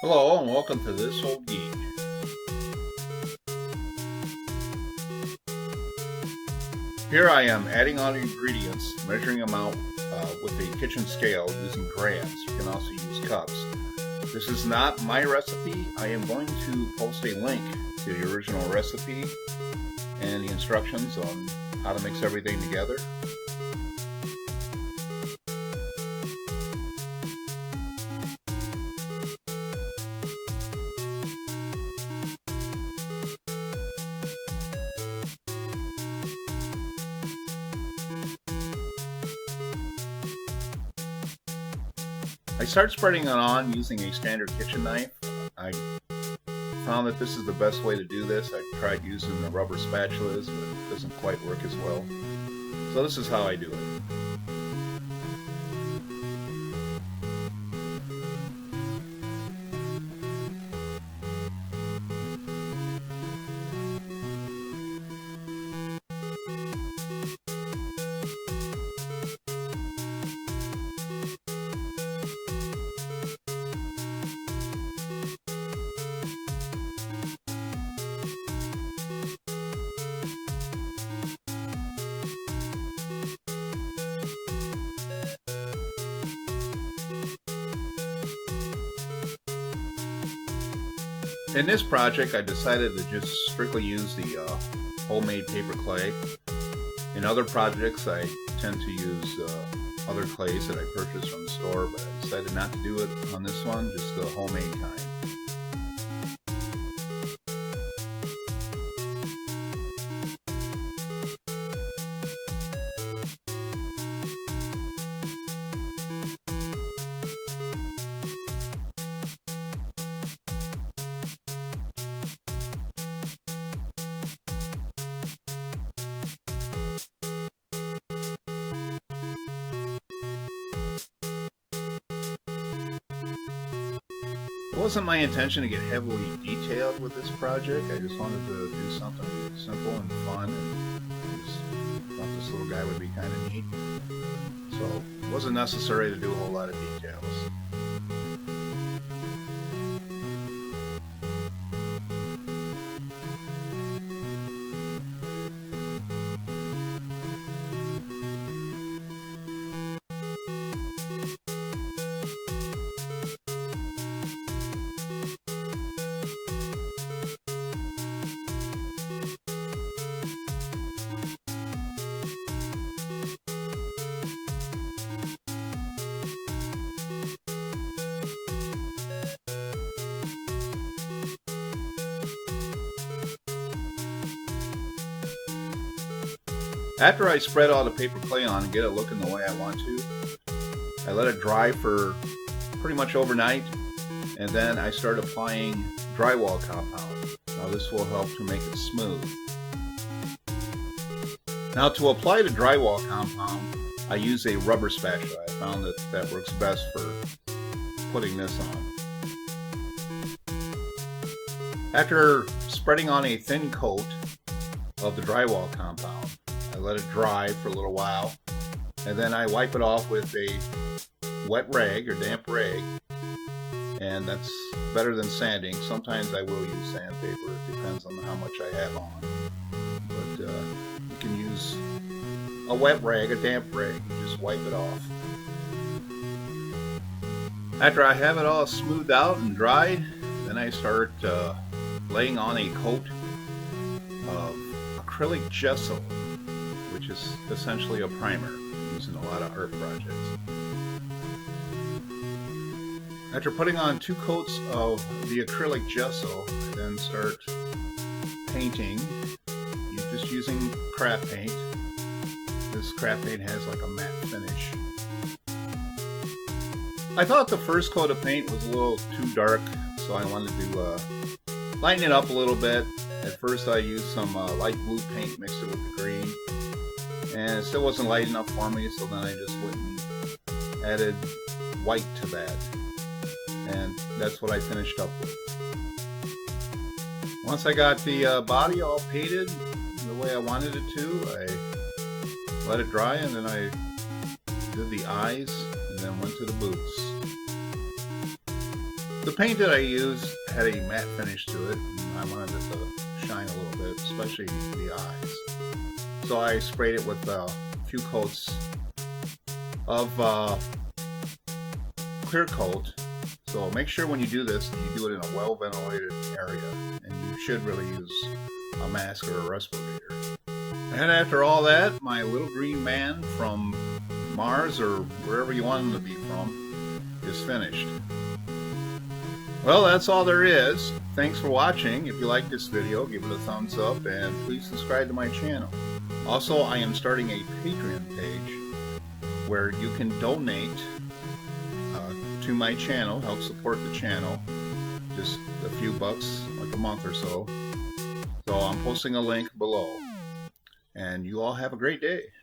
Hello and welcome to This Old Geek. Here I am adding on ingredients, measuring them out with a kitchen scale using grams. You can also use cups. This is not my recipe. I am going to post a link to the original recipe and the instructions on how to mix everything together. I start spreading it on using a standard kitchen knife. I found that this is the best way to do this. I tried using the rubber spatulas, but it doesn't quite work as well. So this is how I do it. In this project, I decided to just strictly use the homemade paper clay. In other projects, I tend to use other clays that I purchased from the store, but I decided not to do it on this one, just the homemade kind. It wasn't my intention to get heavily detailed with this project. I just wanted to do something simple and fun, and I just thought this little guy would be kind of neat. So it wasn't necessary to do a whole lot of details. After I spread all the paper clay on and get it looking the way I want to, I let it dry for pretty much overnight, and then I start applying drywall compound. Now this will help to make it smooth. Now to apply the drywall compound, I use a rubber spatula. I found that that works best for putting this on. After spreading on a thin coat of the drywall compound, I let it dry for a little while, and then I wipe it off with a wet rag or damp rag, and that's better than sanding. Sometimes I will use sandpaper. It depends on how much I have on. But you can use a wet rag, a damp rag, and just wipe it off. After I have it all smoothed out and dried, then I start laying on a coat of acrylic gesso, which is essentially a primer used in a lot of art projects. After putting on 2 coats of the acrylic gesso, I then start painting. You're just using craft paint. This craft paint has like a matte finish. I thought the first coat of paint was a little too dark, so I wanted to lighten it up a little bit. At first I used some light blue paint, mixed it with the green, and it still wasn't light enough for me, so then I just went and added white to that, and that's what I finished up with. Once I got the body all painted the way I wanted it to, I let it dry, and then I did the eyes and then went to the boots. The paint that I used had a matte finish to it, and I wanted it to shine a little bit, especially the eyes. So I sprayed it with a few coats of clear coat. So make sure when you do this, you do it in a well-ventilated area, and you should really use a mask or a respirator. And after all that, my little green man from Mars, or wherever you want him to be from, is finished. Well, that's all there is. Thanks for watching. If you like this video, give it a thumbs up, and please subscribe to my channel. Also, I am starting a Patreon page where you can donate to my channel, help support the channel, just a few bucks, like a month or so. So I'm posting a link below. And you all have a great day.